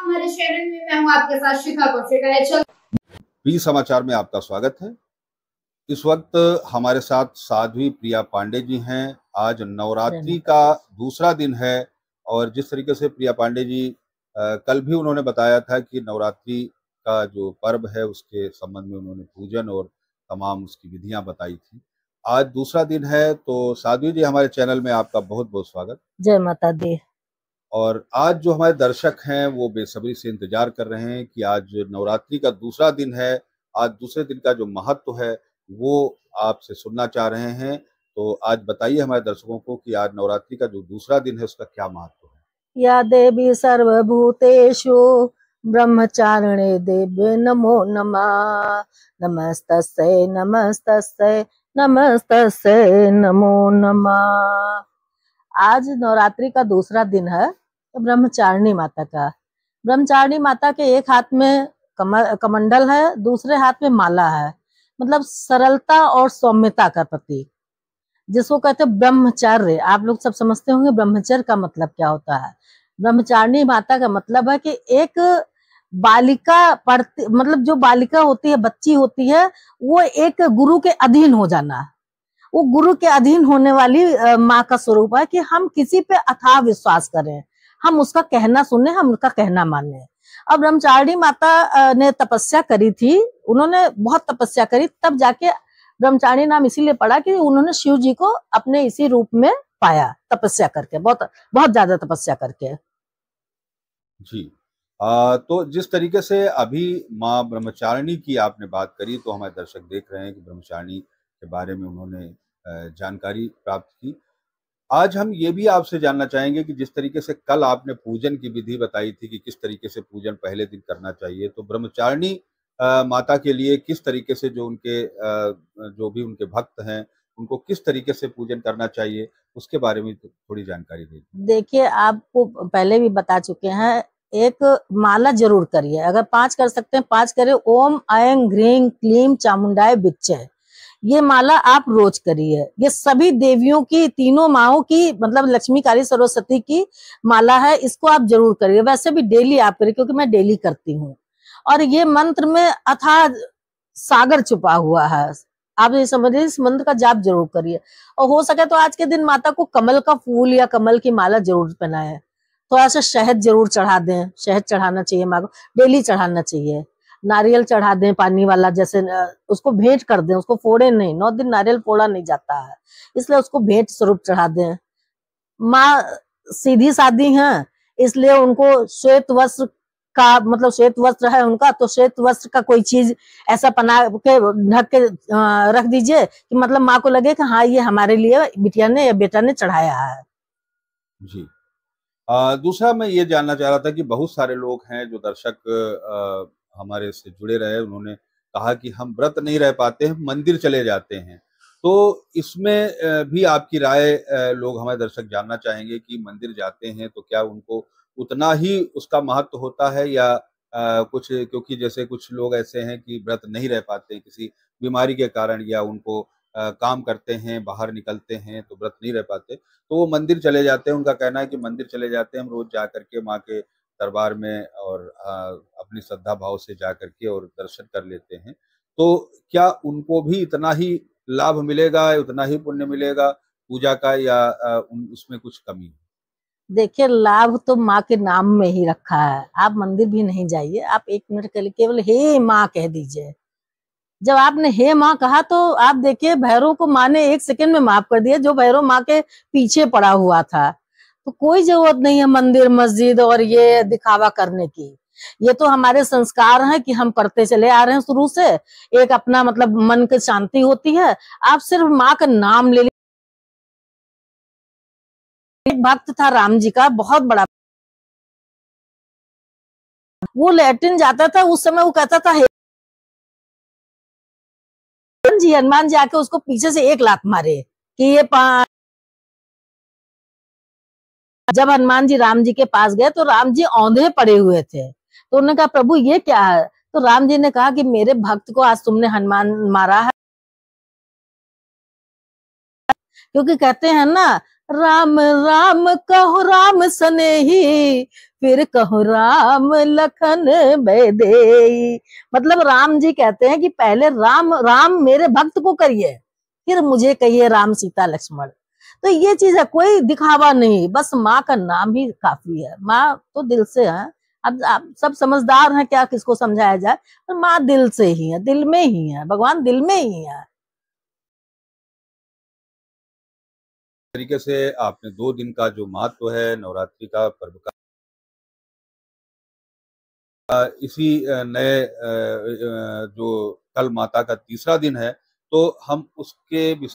हमारे चैनल में मैं हूं आपके साथ शिखा कौशिक। बी समाचार में आपका स्वागत है। इस वक्त हमारे साथ साध्वी प्रिया पांडे जी हैं। आज नवरात्रि का दूसरा दिन है और जिस तरीके से प्रिया पांडे जी कल भी उन्होंने बताया था कि नवरात्रि का जो पर्व है उसके संबंध में उन्होंने पूजन और तमाम उसकी विधियां बताई थी। आज दूसरा दिन है, तो साध्वी जी हमारे चैनल में आपका बहुत बहुत स्वागत। जय माता दी। और आज जो हमारे दर्शक हैं वो बेसब्री से इंतजार कर रहे हैं कि आज नवरात्रि का दूसरा दिन है, आज दूसरे दिन का जो महत्व है वो आपसे सुनना चाह रहे हैं। तो आज बताइए हमारे दर्शकों को कि आज नवरात्रि का जो दूसरा दिन है उसका क्या महत्व है। या देवी सर्वभूतेषु ब्रह्मचारिणे देव्ये नमो नमः। नमस्तस्यै नमस्तस्यै नमस्तस्यै नमो नमः। आज नवरात्रि का दूसरा दिन है तो ब्रह्मचारिणी माता का। ब्रह्मचारिणी माता के एक हाथ में कमंडल है, दूसरे हाथ में माला है, मतलब सरलता और सौम्यता का प्रतीक, जिसको कहते हैं ब्रह्मचर्य। आप लोग सब समझते होंगे ब्रह्मचर्य का मतलब क्या होता है। ब्रह्मचारिणी माता का मतलब है कि एक बालिका पढ़ती, मतलब जो बालिका होती है, बच्ची होती है, वो एक गुरु के अधीन हो जाना। वो गुरु के अधीन होने वाली माँ का स्वरूप है कि हम किसी पे अथाह विश्वास करें, हम उसका कहना सुने, हम उसका कहना माने। अब ब्रह्मचारिणी माता ने तपस्या करी थी, उन्होंने बहुत तपस्या करी, तब जाके ब्रह्मचारिणी नाम इसीलिए पड़ा कि उन्होंने शिव जी को अपने इसी रूप में पाया, तपस्या करके, बहुत बहुत ज्यादा तपस्या करके। जी तो जिस तरीके से अभी माँ ब्रह्मचारिणी की आपने बात करी, तो हमारे दर्शक देख रहे हैं कि ब्रह्मचारिणी के बारे में उन्होंने जानकारी प्राप्त की। आज हम ये भी आपसे जानना चाहेंगे कि जिस तरीके से कल आपने पूजन की विधि बताई थी कि किस तरीके से पूजन पहले दिन करना चाहिए, तो ब्रह्मचारिणी माता के लिए किस तरीके से जो उनके जो भी उनके भक्त हैं उनको किस तरीके से पूजन करना चाहिए, उसके बारे में थोड़ी जानकारी दीजिए। देखिए, आपको पहले भी बता चुके हैं, एक माला जरूर करिए, अगर 5 कर सकते हैं 5 करिए। ओम ऐं ह्रीं क्लीं चामुंडाय विच्चे, ये माला आप रोज करिए। ये सभी देवियों की, तीनों माओं की, मतलब लक्ष्मी, काली, सरस्वती की माला है, इसको आप जरूर करिए। वैसे भी डेली आप करिए, क्योंकि मैं डेली करती हूँ। और ये मंत्र में अथाह सागर छुपा हुआ है, आप ये समझिए। इस मंत्र का जाप जरूर करिए। और हो सके तो आज के दिन माता को कमल का फूल या कमल की माला जरूर पहनाएं। थोड़ा सा शहद जरूर चढ़ा दें, शहद चढ़ाना चाहिए माँ को, डेली चढ़ाना चाहिए। नारियल चढ़ा दें पानी वाला, जैसे उसको भेंट कर दें, उसको फोड़े नहीं। 9 दिन नारियल फोड़ा नहीं जाता है, इसलिए उसको भेंट स्वरूप चढ़ा दें। माँ सीधी सादी हैं, इसलिए उनको श्वेत वस्त्र का, मतलब श्वेत वस्त्र है उनका, तो श्वेत वस्त्र का कोई चीज ऐसा पहना के ढक के रख दीजिए कि मतलब माँ को लगे कि हाँ, ये हमारे लिए बिटिया ने या बेटा ने चढ़ाया है। जी दूसरा मैं ये जानना चाह रहा था कि बहुत सारे लोग हैं जो दर्शक हमारे से जुड़े रहे, उन्होंने कहा कि हम व्रत नहीं रह पाते हैं, मंदिर चले जाते हैं। तो इसमें भी आपकी राय लोग, हमारे दर्शक जानना चाहेंगे कि मंदिर जाते हैं तो क्या उनको उतना ही उसका महत्व होता है या कुछ, क्योंकि जैसे कुछ लोग ऐसे हैं कि व्रत नहीं रह पाते हैं किसी बीमारी के कारण, या उनको काम करते हैं, बाहर निकलते हैं तो व्रत नहीं रह पाते, तो वो मंदिर चले जाते हैं। उनका कहना है कि मंदिर चले जाते हैं हम रोज जा करके माँ के दरबार में और अपनी श्रद्धा भाव से जा करके और दर्शन कर लेते हैं। तो क्या उनको भी इतना ही लाभ मिलेगा, उतना ही पुण्य मिलेगा पूजा का, या उसमें कुछ कमी है? देखिए, लाभ तो माँ के नाम में ही रखा है। आप मंदिर भी नहीं जाइए, आप 1 मिनट के लिए केवल हे माँ कह दीजिए। जब आपने हे माँ कहा तो आप देखिए, भैरव को माँ ने 1 सेकंड में माफ कर दिया, जो भैरव माँ के पीछे पड़ा हुआ था। तो कोई जरूरत नहीं है मंदिर मस्जिद और ये दिखावा करने की। ये तो हमारे संस्कार हैं कि हम करते चले आ रहे हैं शुरू से। एक अपना मतलब मन की शांति होती है। आप सिर्फ माँ का नाम ले लीजिए। एक भक्त था राम जी का, बहुत बड़ा, वो लैट्रिन जाता था, उस समय वो कहता था हे जी। हनुमान जी आके उसको पीछे से 1 लात मारे कि ये जब हनुमान जी राम जी के पास गए तो राम जी औंधे पड़े हुए थे, तो उन्होंने कहा प्रभु ये क्या है? तो राम जी ने कहा कि मेरे भक्त को आज तुमने हनुमान मारा है। क्योंकि कहते हैं ना, राम राम कहो राम सनेही, फिर कहो राम लखन बैदेई। मतलब राम जी कहते हैं कि पहले राम राम मेरे भक्त को करिए, फिर मुझे कहिए राम सीता लक्ष्मण। तो ये चीज है, कोई दिखावा नहीं, बस माँ का नाम ही काफी है। माँ तो दिल से है। अब आप सब समझदार हैं, क्या किसको समझाया जाए, पर माँ दिल से ही है, दिल में ही है, भगवान दिल में ही है। तरीके से आपने 2 दिन का जो महत्व है नवरात्रि का पर्व का, इसी नए जो कल माता का तीसरा दिन है, तो हम उसके